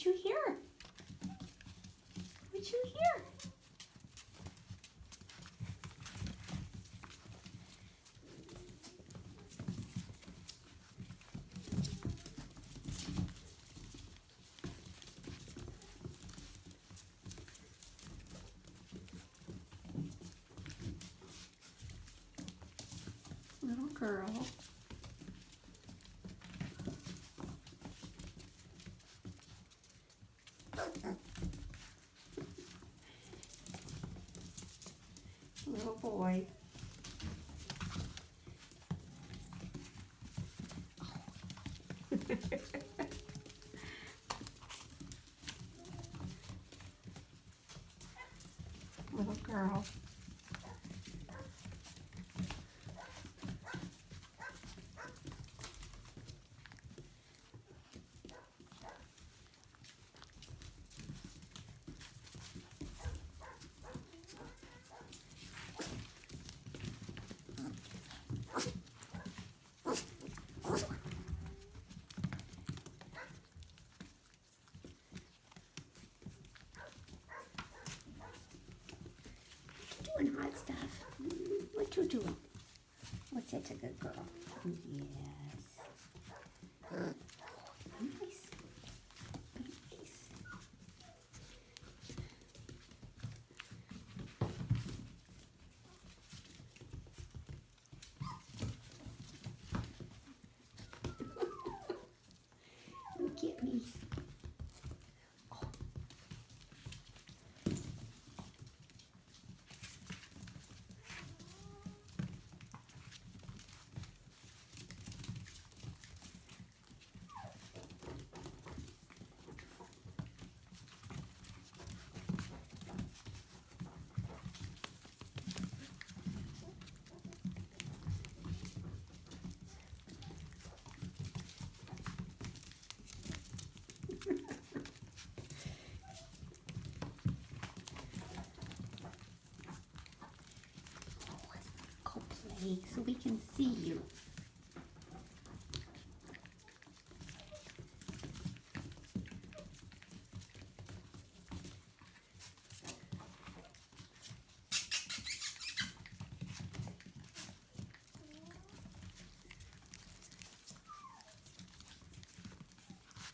you hear? What you hear? Little girl. Little boy. Little girl. Doing hot stuff. What you doing? What's such a good girl? Yes. Nice. Nice. Look at me. Go play so we can see you.